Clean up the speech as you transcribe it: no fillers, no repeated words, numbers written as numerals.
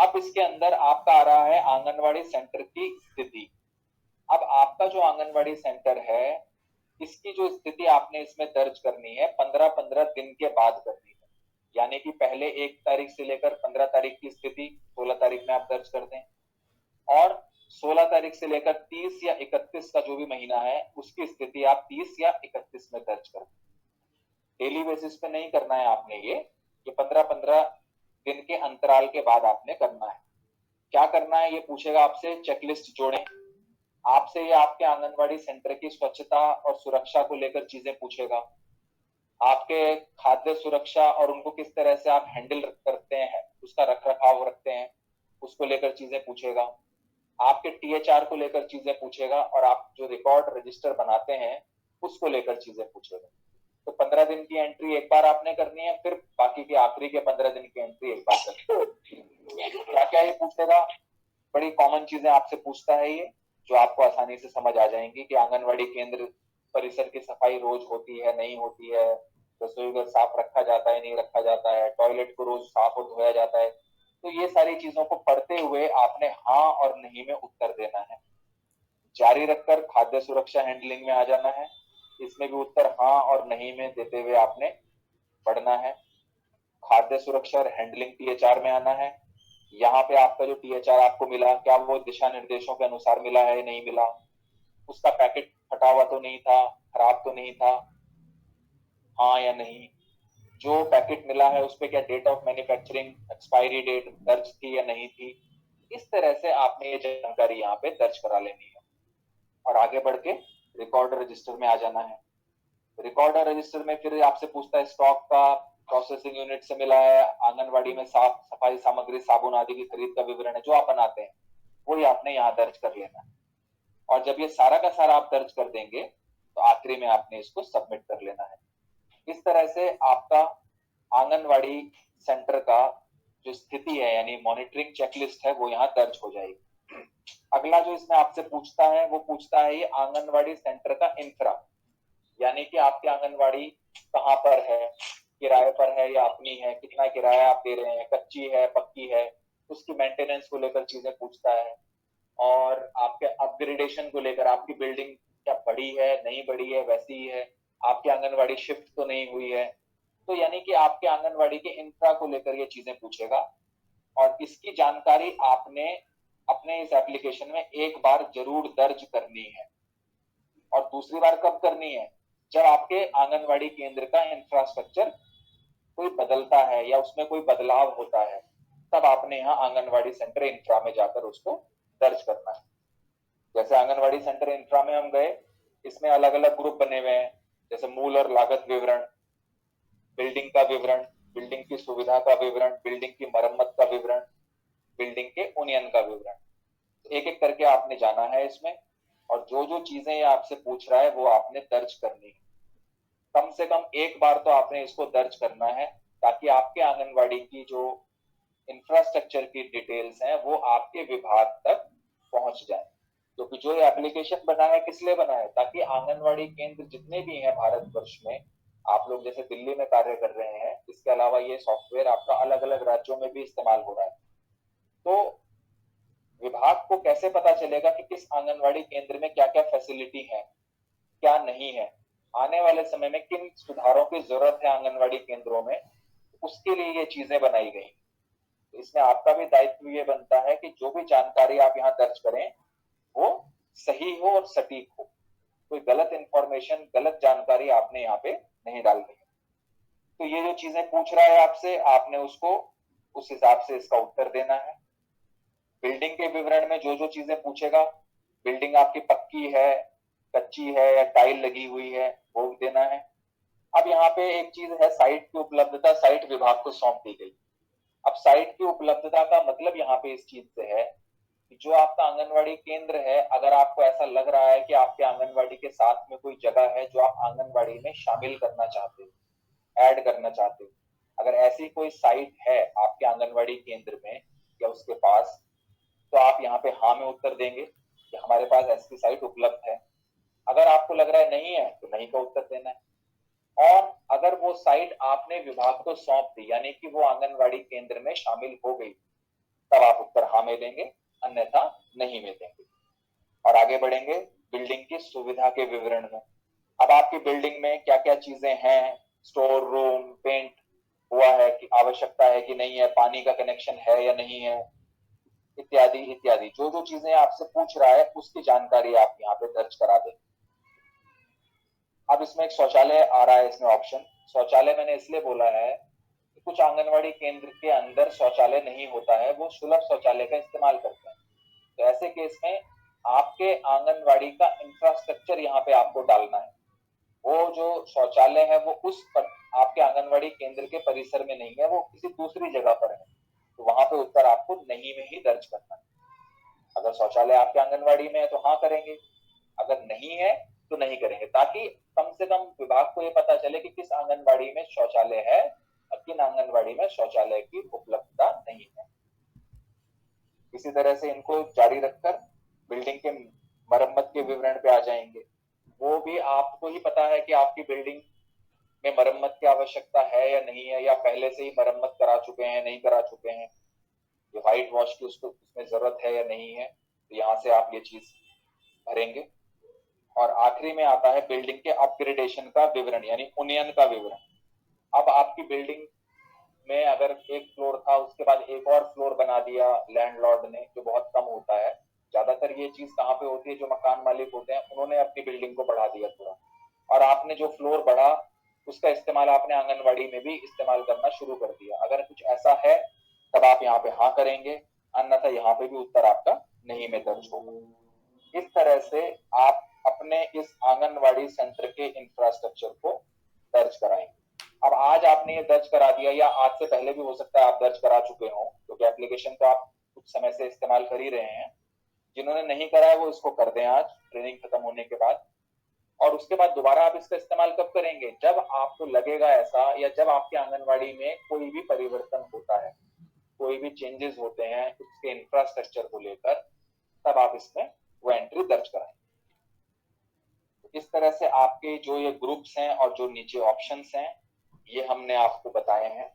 अब इसके अंदर आपका आ रहा है आंगनवाड़ी सेंटर की स्थिति। अब आपका जो आंगनवाड़ी सेंटर है, इसकी जो स्थिति आपने इसमें दर्ज करनी है 15-15 दिन के बाद करनी है। यानी कि पहले 1 तारीख से लेकर 15 तारीख की स्थिति 16 तारीख में आप दर्ज कर दें, और 16 तारीख से लेकर 30 या 31 का जो भी महीना है उसकी स्थिति आप 30 या 31 में दर्ज कर दें। डेली बेसिस पे नहीं करना है आपने, ये 15-15 दिन के अंतराल के बाद आपने करना है। क्या करना है ये पूछेगा आपसे, चेकलिस्ट जोड़ें। आपसे ये आपके आंगनवाड़ी सेंटर की स्वच्छता और सुरक्षा को लेकर चीजें पूछेगा। आपके खाद्य सुरक्षा और उनको किस तरह से आप हैंडल करते हैं, उसका रख रखाव रखते हैं, उसको लेकर चीजें पूछेगा। आपके टीएचआर को लेकर चीजें पूछेगा, और आप जो रिकॉर्ड रजिस्टर बनाते हैं उसको लेकर चीजें पूछेगा। तो 15 दिन की एंट्री एक बार आपने करनी है, फिर बाकी के आखिरी के 15 दिन की एंट्री एक बार करनी है। क्या क्या ये पूछेगा, बड़ी कॉमन चीजें आपसे पूछता है ये, जो आपको आसानी से समझ आ जाएंगी कि आंगनवाड़ी केंद्र परिसर की सफाई रोज होती है नहीं होती है, रसोई घर साफ रखा जाता है नहीं रखा जाता है, टॉयलेट को रोज साफ और धोया जाता है। तो ये सारी चीजों को पढ़ते हुए आपने हाँ और नहीं में उत्तर देना है। जारी रखकर खाद्य सुरक्षा हैंडलिंग में आ जाना है, इसमें भी उत्तर हाँ और नहीं में देते हुए आपने पढ़ना है। खाद्य सुरक्षा और हैंडलिंग टीएचआर में आना है। यहाँ पे आपका जो टीएचआर आपको मिला, क्या वो दिशा निर्देशों के अनुसार मिला है नहीं मिला, उसका पैकेट फटा हुआ तो नहीं था, खराब तो नहीं था, हाँ या नहीं। जो पैकेट मिला है उस पर क्या date of manufacturing expiry date दर्ज थी या नहीं थी। इस तरह से आपने ये जानकारी यहाँ पे दर्ज करा लेनी है, और आगे बढ़ के रिकॉर्ड रजिस्टर में आ जाना है। रिकॉर्ड रजिस्टर में फिर आपसे पूछता है स्टॉक का, प्रोसेसिंग यूनिट से मिला है, आंगनवाड़ी में साफ सफाई सामग्री साबुन आदि की खरीद का विवरण है जो आप बनाते हैं, वही आपने यहाँ दर्ज कर लेना है। और जब ये सारा का सारा आप दर्ज कर देंगे तो आखिरी में आपने इसको सबमिट कर लेना है। इस तरह से आपका आंगनवाड़ी सेंटर का जो स्थिति है यानी मॉनिटरिंग चेकलिस्ट है वो यहाँ दर्ज हो जाएगी। अगला जो इसमें आपसे पूछता है वो पूछता है ये आंगनवाड़ी सेंटर का इंफ्रा, यानी कि आपकी आंगनवाड़ी कहाँ पर है, किराए पर है या अपनी है, कितना किराया आप दे रहे हैं, कच्ची है पक्की है, उसकी मेंटेनेंस को लेकर चीजें पूछता है। और आपके अपग्रेडेशन को लेकर, आपकी बिल्डिंग क्या बड़ी है नहीं बड़ी है वैसी ही है, आपकी आंगनवाड़ी शिफ्ट तो नहीं हुई है। तो यानी कि आपके आंगनवाड़ी के इंफ्रा को लेकर ये चीजें पूछेगा, और इसकी जानकारी आपने अपने इस एप्लीकेशन में एक बार जरूर दर्ज करनी है। और दूसरी बार कब करनी है, जब आपके आंगनवाड़ी केंद्र का इंफ्रास्ट्रक्चर कोई बदलता है या उसमें कोई बदलाव होता है, तब आपने यहाँ आंगनवाड़ी सेंटर इंफ्रा में जाकर उसको दर्ज करना है। जैसे आंगनवाड़ी सेंटर इंफ्रा में हम गए, इसमें अलग अलग ग्रुप बने हुए हैं, जैसे मूल और लागत विवरण, बिल्डिंग का विवरण, बिल्डिंग की सुविधा का विवरण, बिल्डिंग की मरम्मत का विवरण, बिल्डिंग के उन्नयन का विवरण। एक एक करके आपने जाना है इसमें, और जो जो चीजें ये आपसे पूछ रहा है वो आपने दर्ज करनी है। कम से कम एक बार तो आपने इसको दर्ज करना है, ताकि आपके आंगनवाड़ी की जो इंफ्रास्ट्रक्चर की डिटेल्स हैं वो आपके विभाग तक पहुंच जाए। क्योंकि जो ये एप्लीकेशन बना है किस लिए बना है, ताकि आंगनवाड़ी केंद्र जितने भी हैं भारतवर्ष में, आप लोग जैसे दिल्ली में कार्य कर रहे हैं, इसके अलावा ये सॉफ्टवेयर आपका अलग अलग राज्यों में भी इस्तेमाल हो रहा है। तो विभाग को कैसे पता चलेगा कि किस आंगनवाड़ी केंद्र में क्या क्या फैसिलिटी है क्या नहीं है, आने वाले समय में किन सुधारों की जरूरत है आंगनवाड़ी केंद्रों में, उसके लिए ये चीजें बनाई गई। तो इसमें आपका भी दायित्व ये बनता है कि जो भी जानकारी आप यहाँ दर्ज करें वो सही हो और सटीक हो, कोई गलत इंफॉर्मेशन गलत जानकारी आपने यहाँ पे नहीं डालनी है। तो ये जो चीजें पूछ रहा है आपसे, आपने उसको उस हिसाब से इसका उत्तर देना है। बिल्डिंग के विवरण में जो जो चीजें पूछेगा, बिल्डिंग आपकी पक्की है कच्ची है या टाइल लगी हुई है, वो देना है। अब यहाँ पे एक चीज है, साइट की उपलब्धता साइट विभाग को सौंप दी गई। अब साइट की उपलब्धता का मतलब यहाँ पे इस चीज से है कि जो आपका आंगनवाड़ी केंद्र है, अगर आपको ऐसा लग रहा है कि आपके आंगनवाड़ी के साथ में कोई जगह है जो आप आंगनवाड़ी में शामिल करना चाहते हो, ऐड करना चाहते हो, अगर ऐसी कोई साइट है आपके आंगनवाड़ी केंद्र में या उसके पास, तो आप यहाँ पे हाँ में उत्तर देंगे कि हमारे पास ऐसी साइट उपलब्ध है। अगर आपको लग रहा है नहीं है तो नहीं का उत्तर देना है। और अगर वो साइट आपने विभाग को सौंप दी, यानी कि वो आंगनवाड़ी केंद्र में शामिल हो गई, तब आप हाँ में देंगे, अन्यथा नहीं में देंगे। और आगे बढ़ेंगे बिल्डिंग की सुविधा के विवरण में। अब आपकी बिल्डिंग में क्या क्या चीजें हैं, स्टोर रूम पेंट हुआ है कि आवश्यकता है कि नहीं है, पानी का कनेक्शन है या नहीं है, इत्यादि इत्यादि। जो जो चीजें आपसे पूछ रहा है उसकी जानकारी आप यहाँ पे दर्ज करा दें। अब इसमें एक शौचालय आ रहा है, इसमें ऑप्शन शौचालय मैंने इसलिए बोला है कि कुछ आंगनवाड़ी केंद्र के अंदर शौचालय नहीं होता है, वो सुलभ शौचालय का इस्तेमाल करते हैं। तो ऐसे केस में आपके आंगनवाड़ी का इंफ्रास्ट्रक्चर यहाँ पे आपको डालना है। वो जो शौचालय है वो आपके आंगनवाड़ी केंद्र के परिसर में नहीं है, वो किसी दूसरी जगह पर है। तो वहां पे उत्तर आपको नहीं में ही दर्ज करना है। अगर शौचालय आपके आंगनवाड़ी में है तो हाँ करेंगे, अगर नहीं है तो नहीं करेंगे, ताकि कम से कम विभाग को ये पता चले कि किस आंगनवाड़ी में शौचालय है और किन आंगनवाड़ी में शौचालय की उपलब्धता नहीं है। इसी तरह से इनको जारी रखकर बिल्डिंग के मरम्मत के विवरण पे आ जाएंगे। वो भी आपको ही पता है कि आपकी बिल्डिंग में मरम्मत की आवश्यकता है या नहीं है, या पहले से ही मरम्मत करा चुके हैं, नहीं करा चुके हैं, जो व्हाइट वॉश की उसको उसमें जरूरत है या नहीं है। तो यहाँ से आप ये चीज भरेंगे। और आखिरी में आता है बिल्डिंग के अपग्रेडेशन का विवरण, यानी उन्नयन का विवरण। अब आपकी बिल्डिंग में अगर एक फ्लोर था, उसके बाद एक और फ्लोर बना दिया लैंडलॉर्ड ने, जो बहुत कम होता है। ज्यादातर ये चीज कहाँ पे होती है, जो मकान मालिक होते हैं उन्होंने अपनी बिल्डिंग को बढ़ा दिया थोड़ा, और आपने जो फ्लोर बढ़ा उसका इस्तेमाल आपने आंगनवाड़ी में भी इस्तेमाल करना शुरू कर दिया। अगर कुछ ऐसा है तब आप यहाँ पे हाँ करेंगे, अन्यथा यहाँ पे भी उत्तर आपका नहीं में दर्ज होगा। इस तरह से आप अपने इस आंगनवाड़ी सेंटर के इंफ्रास्ट्रक्चर को दर्ज कराएंगे। अब आज आपने ये दर्ज करा दिया, या आज से पहले भी हो सकता है आप दर्ज करा चुके हो, क्योंकि एप्लीकेशन तो आप कुछ समय से इस्तेमाल कर ही रहे हैं। जिन्होंने नहीं करा है वो इसको कर दें आज ट्रेनिंग खत्म होने के बाद। और उसके बाद दोबारा आप इसका इस्तेमाल कब करेंगे, जब आपको लगेगा ऐसा, या जब आपके आंगनवाड़ी में कोई भी परिवर्तन होता है, कोई भी चेंजेस होते हैं उसके इंफ्रास्ट्रक्चर को लेकर, तब आप इसमें वो एंट्री दर्ज कराएं। इस तरह से आपके जो ये ग्रुप्स हैं और जो नीचे ऑप्शंस हैं ये हमने आपको बताए हैं।